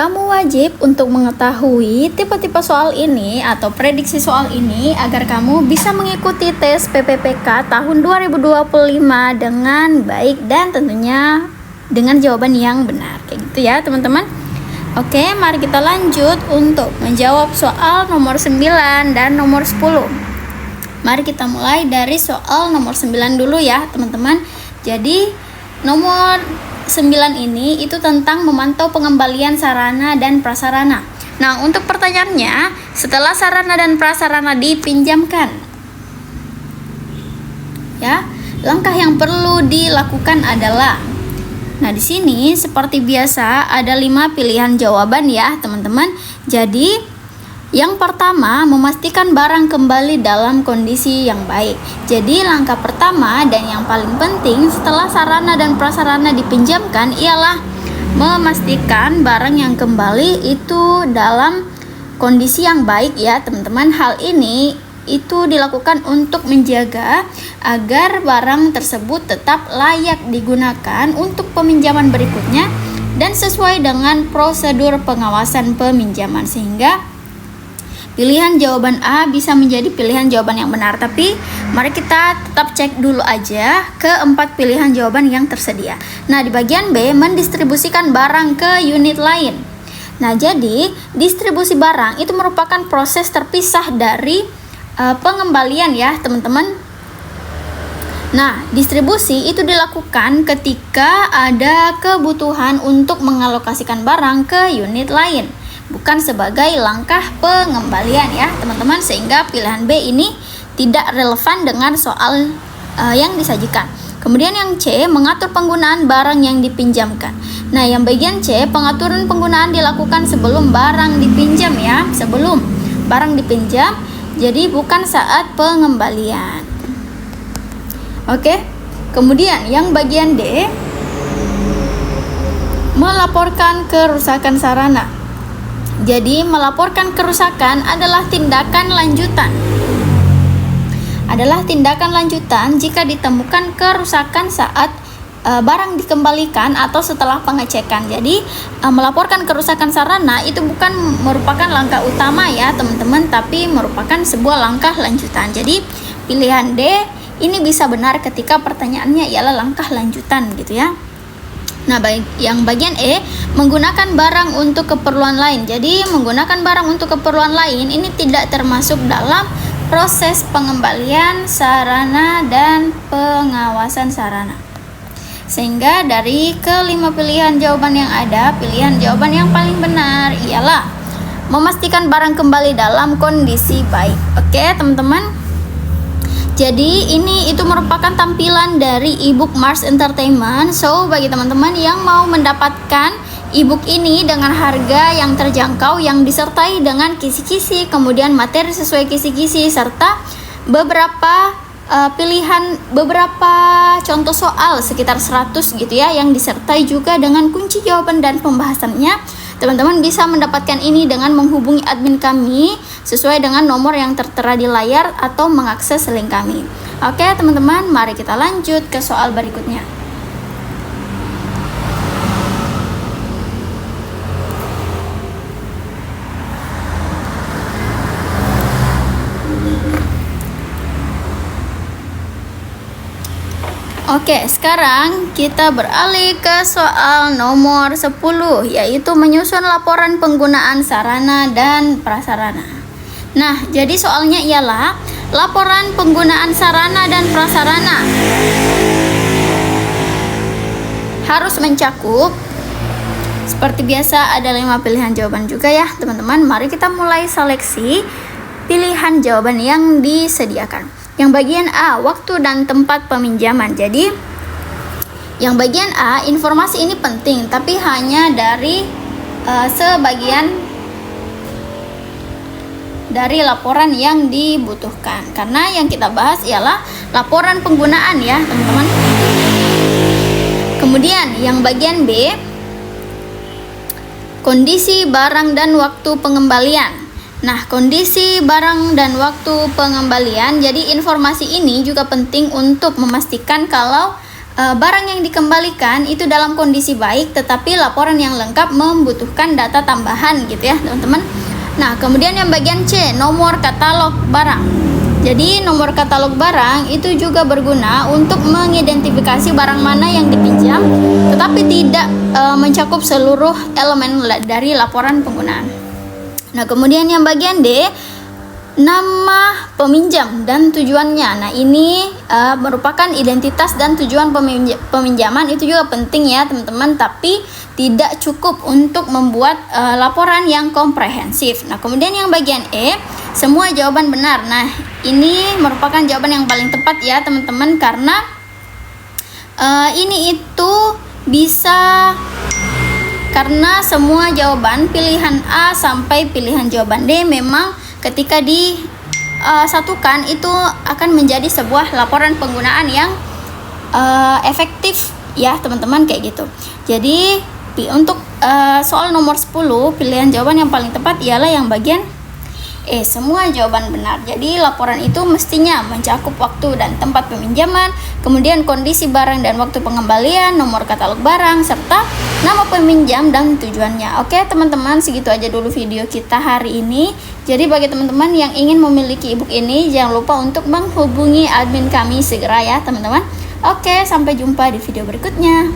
Kamu wajib untuk mengetahui tipe-tipe soal ini atau prediksi soal ini agar kamu bisa mengikuti tes PPPK tahun 2025 dengan baik dan tentunya dengan jawaban yang benar. Kayak gitu ya, teman-teman. Oke, mari kita lanjut untuk menjawab soal nomor 9 dan nomor 10. Mari kita mulai dari soal nomor 9 dulu ya, teman-teman. Jadi, nomor 9 ini itu tentang memantau pengembalian sarana dan prasarana. Nah, untuk pertanyaannya, setelah sarana dan prasarana dipinjamkan, ya, langkah yang perlu dilakukan adalah, nah di sini seperti biasa ada 5 pilihan jawaban ya, teman-teman. Jadi yang pertama, memastikan barang kembali dalam kondisi yang baik. Jadi langkah pertama dan yang paling penting setelah sarana dan prasarana dipinjamkan ialah memastikan barang yang kembali itu dalam kondisi yang baik ya, teman-teman. Hal ini itu dilakukan untuk menjaga agar barang tersebut tetap layak digunakan untuk peminjaman berikutnya dan sesuai dengan prosedur pengawasan peminjaman, sehingga pilihan jawaban A bisa menjadi pilihan jawaban yang benar. Tapi mari kita tetap cek dulu aja keempat pilihan jawaban yang tersedia. Nah, di bagian B, mendistribusikan barang ke unit lain. Nah, jadi distribusi barang itu merupakan proses terpisah dari pengembalian ya, teman-teman. Nah, distribusi itu dilakukan ketika ada kebutuhan untuk mengalokasikan barang ke unit lain, bukan sebagai langkah pengembalian ya, teman-teman, sehingga pilihan B ini tidak relevan dengan soal yang disajikan. Kemudian yang C, mengatur penggunaan barang yang dipinjamkan. Nah, yang bagian C, pengaturan penggunaan dilakukan sebelum barang dipinjam ya, sebelum barang dipinjam, jadi bukan saat pengembalian. Oke. Kemudian yang bagian D, melaporkan kerusakan sarana. Jadi melaporkan kerusakan adalah tindakan lanjutan. Jika ditemukan kerusakan saat barang dikembalikan atau setelah pengecekan. Jadi melaporkan kerusakan sarana itu bukan merupakan langkah utama ya, teman-teman, tapi merupakan sebuah langkah lanjutan. Jadi pilihan D ini bisa benar ketika pertanyaannya ialah langkah lanjutan gitu ya. Nah, yang bagian E, menggunakan barang untuk keperluan lain. Jadi, menggunakan barang untuk keperluan lain ini tidak termasuk dalam proses pengembalian sarana dan pengawasan sarana. Sehingga dari kelima pilihan jawaban yang ada, pilihan jawaban yang paling benar ialah memastikan barang kembali dalam kondisi baik. Oke, teman-teman. Jadi ini itu merupakan tampilan dari ebook Mars Entertainment. So, bagi teman-teman yang mau mendapatkan ebook ini dengan harga yang terjangkau, yang disertai dengan kisi-kisi, kemudian materi sesuai kisi-kisi, serta beberapa beberapa contoh soal sekitar 100 gitu ya, yang disertai juga dengan kunci jawaban dan pembahasannya. Teman-teman bisa mendapatkan ini dengan menghubungi admin kami sesuai dengan nomor yang tertera di layar atau mengakses link kami. Oke, teman-teman, mari kita lanjut ke soal berikutnya. Oke, sekarang kita beralih ke soal nomor 10, yaitu menyusun laporan penggunaan sarana dan prasarana. Nah, jadi soalnya ialah laporan penggunaan sarana dan prasarana harus mencakup, seperti biasa ada 5 pilihan jawaban juga ya, teman-teman. Mari kita mulai seleksi pilihan jawaban yang disediakan. Yang bagian A, waktu dan tempat peminjaman. Jadi yang bagian A, informasi ini penting tapi hanya dari sebagian dari laporan yang dibutuhkan, karena yang kita bahas ialah laporan penggunaan ya, teman-teman. Kemudian yang bagian B, kondisi barang dan waktu pengembalian. Nah, kondisi barang dan waktu pengembalian, jadi informasi ini juga penting untuk memastikan kalau barang yang dikembalikan itu dalam kondisi baik, tetapi laporan yang lengkap membutuhkan data tambahan gitu ya teman-teman. Nah kemudian yang bagian C, nomor katalog barang. Jadi nomor katalog barang itu juga berguna untuk mengidentifikasi barang mana yang dipinjam tetapi tidak mencakup seluruh elemen dari laporan penggunaan. Nah kemudian yang bagian D, nama peminjam dan tujuannya. Nah ini merupakan identitas dan tujuan peminjaman, itu juga penting ya teman-teman, tapi tidak cukup untuk membuat laporan yang komprehensif. Nah kemudian yang bagian E, semua jawaban benar. Nah ini merupakan jawaban yang paling tepat ya teman-teman, karena ini itu bisa karena semua jawaban pilihan A sampai pilihan jawaban D memang ketika disatukan itu akan menjadi sebuah laporan penggunaan yang efektif ya teman-teman, kayak gitu. Jadi untuk soal nomor 10 pilihan jawaban yang paling tepat ialah yang bagian E, semua jawaban benar. Jadi laporan itu mestinya mencakup waktu dan tempat peminjaman, kemudian kondisi barang dan waktu pengembalian, nomor katalog barang, serta nama peminjam dan tujuannya. Oke teman-teman, segitu aja dulu video kita hari ini. Jadi bagi teman-teman yang ingin memiliki ebook ini, jangan lupa untuk menghubungi admin kami segera ya teman-teman. Oke, sampai jumpa di video berikutnya.